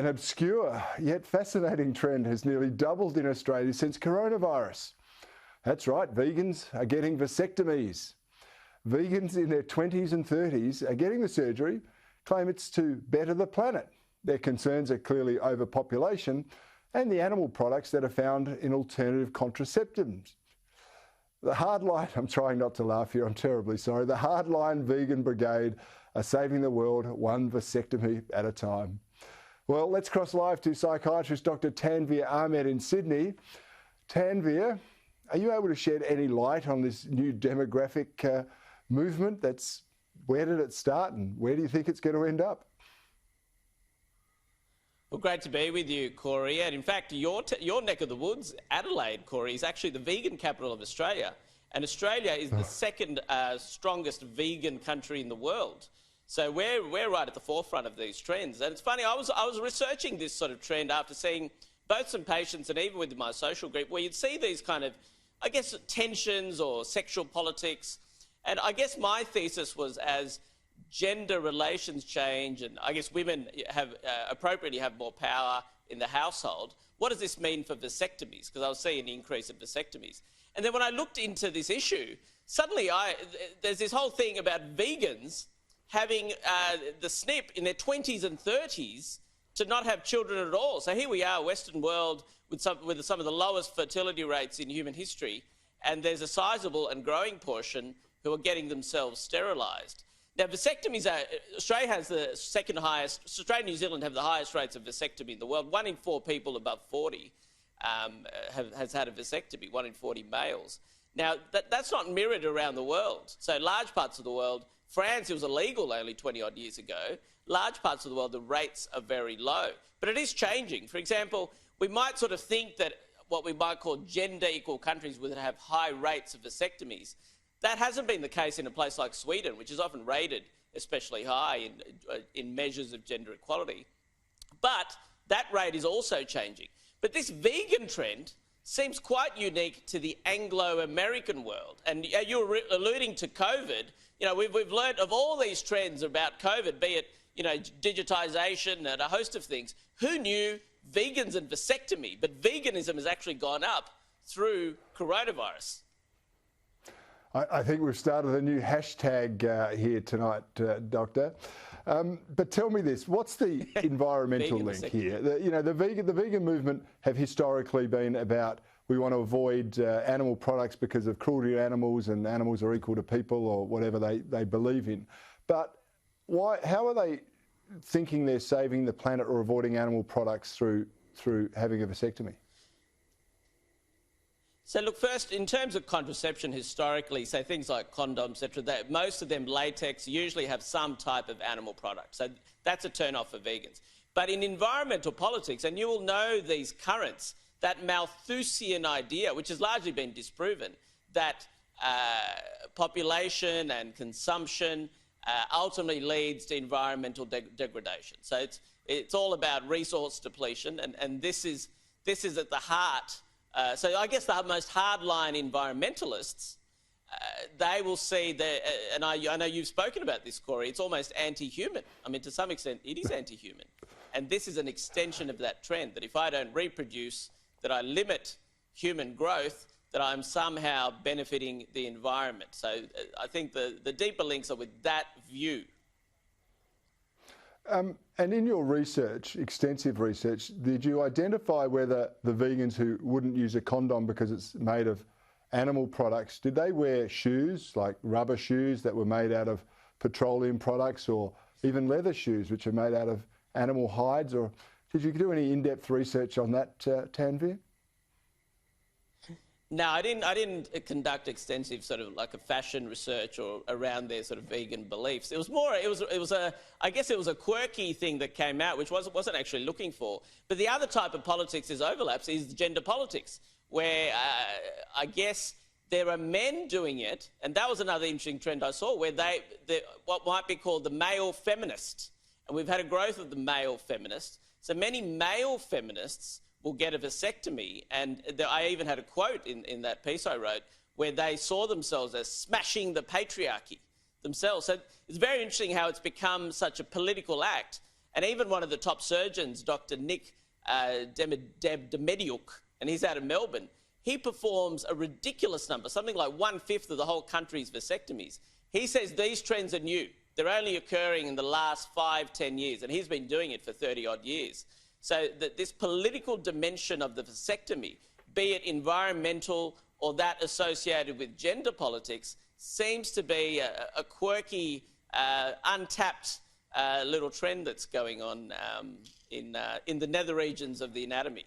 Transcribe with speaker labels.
Speaker 1: An obscure yet fascinating trend has nearly doubled in Australia since coronavirus. That's right, vegans are getting vasectomies. Vegans in their 20s and 30s are getting the surgery, claim it's to better the planet. Their concerns are clearly overpopulation and the animal products that are found in alternative contraceptives. The hardline, I'm trying not to laugh here, I'm terribly sorry, the hardline vegan brigade are saving the world one vasectomy at a time. Well, let's cross live to psychiatrist Dr. Tanveer Ahmed in Sydney. Tanveer, are you able to shed any light on this new demographic movement? Where did it start and where do you think it's going to end up?
Speaker 2: Well, great to be with you, Corey. And in fact, your neck of the woods, Adelaide, Corey, is actually the vegan capital of Australia. And Australia is the second strongest vegan country in the world. So we're right at the forefront of these trends. And it's funny, I was researching this sort of trend after seeing both some patients and even with my social group where you'd see these kind of, I guess, tensions or sexual politics. And I guess my thesis was as gender relations change and I guess women appropriately have more power in the household, what does this mean for vasectomies? Because I was seeing an increase in vasectomies. And then when I looked into this issue, suddenly there's this whole thing about vegans having the SNP in their 20s and 30s to not have children at all. So here we are, Western world, with some of the lowest fertility rates in human history, and there's a sizable and growing portion who are getting themselves sterilised. Now, vasectomies Australia has the second highest, Australia and New Zealand have the highest rates of vasectomy in the world. 1 in 4 people above 40 has had a vasectomy, 1 in 40 males. Now, that's not mirrored around the world. So large parts of the world, France, it was illegal only 20-odd years ago. Large parts of the world, the rates are very low. But it is changing. For example, we might sort of think that what we might call gender-equal countries would have high rates of vasectomies. That hasn't been the case in a place like Sweden, which is often rated especially high in measures of gender equality. But that rate is also changing. But this vegan trend seems quite unique to the Anglo-American world. And you were alluding to COVID. You know, we've learned of all these trends about COVID, be it, you know, digitisation and a host of things. Who knew vegans and vasectomy? But veganism has actually gone up through coronavirus.
Speaker 1: I think we've started a new hashtag here tonight, Doctor. But tell me this, what's the environmental link here? The vegan movement have historically been about we want to avoid animal products because of cruelty to animals and animals are equal to people or whatever they believe in. But how are they thinking they're saving the planet or avoiding animal products through having a vasectomy?
Speaker 2: So look, first, in terms of contraception historically, so things like condoms, etc., most of them latex usually have some type of animal product. So that's a turn-off for vegans. But in environmental politics, and you will know these currents, that Malthusian idea, which has largely been disproven, that population and consumption ultimately leads to environmental degradation. So it's all about resource depletion, and this is at the heart. So I guess the most hardline environmentalists, they will see that, and I know you've spoken about this, Corey, it's almost anti-human. I mean, to some extent, it is anti-human. And this is an extension of that trend, that if I don't reproduce, that I limit human growth, that I'm somehow benefiting the environment. So I think the deeper links are with that view.
Speaker 1: And in your research, extensive research, did you identify whether the vegans who wouldn't use a condom because it's made of animal products, did they wear shoes, like rubber shoes that were made out of petroleum products, or even leather shoes which are made out of animal hides? Or did you do any in-depth research on that, Tanveer?
Speaker 2: No, I didn't conduct extensive sort of like a fashion research or around their sort of vegan beliefs. It was more, I guess it was a quirky thing that came out, which wasn't actually looking for. But the other type of politics is overlaps, is gender politics, where I guess there are men doing it, and that was another interesting trend I saw, where what might be called the male feminist. And we've had a growth of the male feminist. So many male feminists will get a vasectomy, and I even had a quote in that piece I wrote where they saw themselves as smashing the patriarchy themselves. So it's very interesting how it's become such a political act. And even one of the top surgeons, Dr. Nick Demediuk, and he's out of Melbourne, he performs a ridiculous number, something like 1/5 of the whole country's vasectomies. He says these trends are new. They're only occurring in the last 5-10 years, and he's been doing it for 30-odd years. So that this political dimension of the vasectomy, be it environmental or that associated with gender politics, seems to be a quirky, untapped little trend that's going on in the nether regions of the anatomy.